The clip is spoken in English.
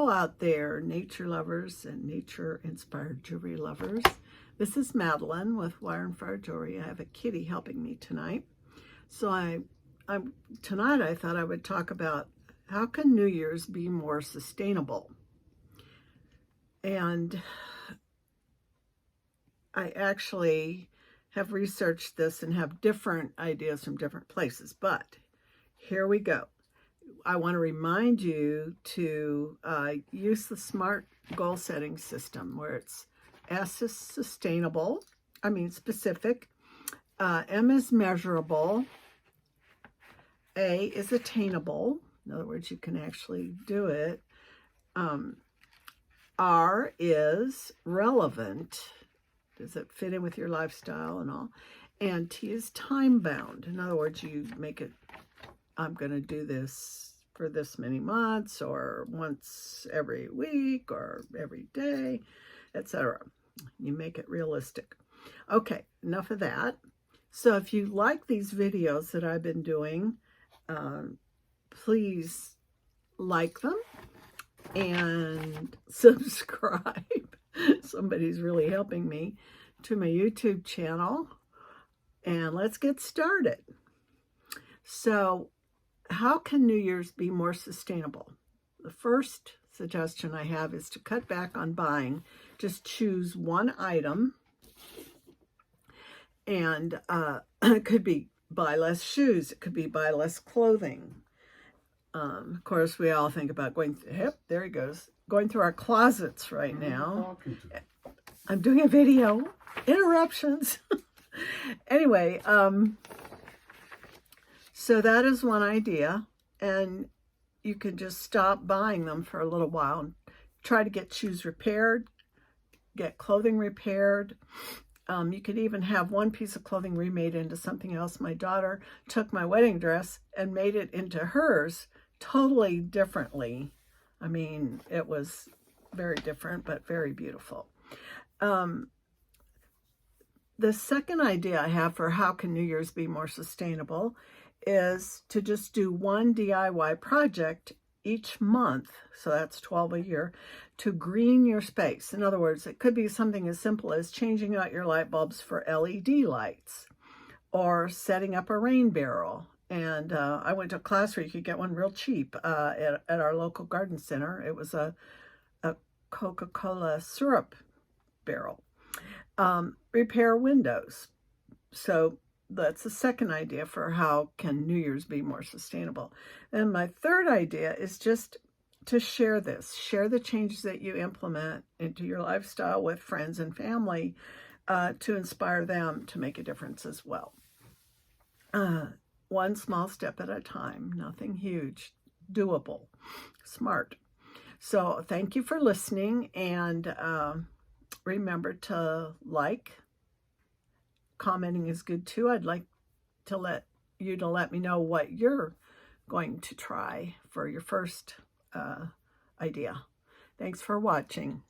Hello out there, nature lovers and nature-inspired jewelry lovers. This is Madeline with Wire and Fire Jewelry. I have a kitty helping me tonight. So tonight I thought I would talk about how can New Year's be more sustainable. And I actually have researched this and have different ideas from different places, but here we go. I want to remind you to use the SMART goal setting system, where it's S is sustainable, specific, M is measurable, A is attainable, in other words, you can actually do it, R is relevant, does it fit in with your lifestyle and all, and T is time bound, in other words, you make it, I'm going to do this for this many months, or once every week, or every day, etc. You make it realistic. Okay, enough of that. So if you like these videos that I've been doing, please like them and subscribe. Somebody's really helping me, to my YouTube channel. And let's get started. So, how can New Year's be more sustainable? The first suggestion I have is to cut back on buying. Just choose one item, and it could be buy less shoes. It could be buy less clothing. Of course, we all think about going through our closets right now. I'm doing a video. Interruptions. Anyway, so that is one idea, and you can just stop buying them for a little while and try to get shoes repaired, get clothing repaired. You could even have one piece of clothing remade into something else. My daughter took my wedding dress and made it into hers totally differently. It was very different, but very beautiful. The second idea I have for how can New Year's be more sustainable is to just do one DIY project each month, so that's 12 a year, to green your space. In other words, it could be something as simple as changing out your light bulbs for LED lights, or setting up a rain barrel. And I went to a class where you could get one real cheap at our local garden center. It was a Coca-Cola syrup barrel. Repair windows. So that's the second idea for how can New Year's be more sustainable. And my third idea is just to share this. Share the changes that you implement into your lifestyle with friends and family to inspire them to make a difference as well. One small step at a time. Nothing huge. Doable. Smart. So thank you for listening, and remember to like. Commenting is good too. I'd like to let me know what you're going to try for your first idea. Thanks for watching.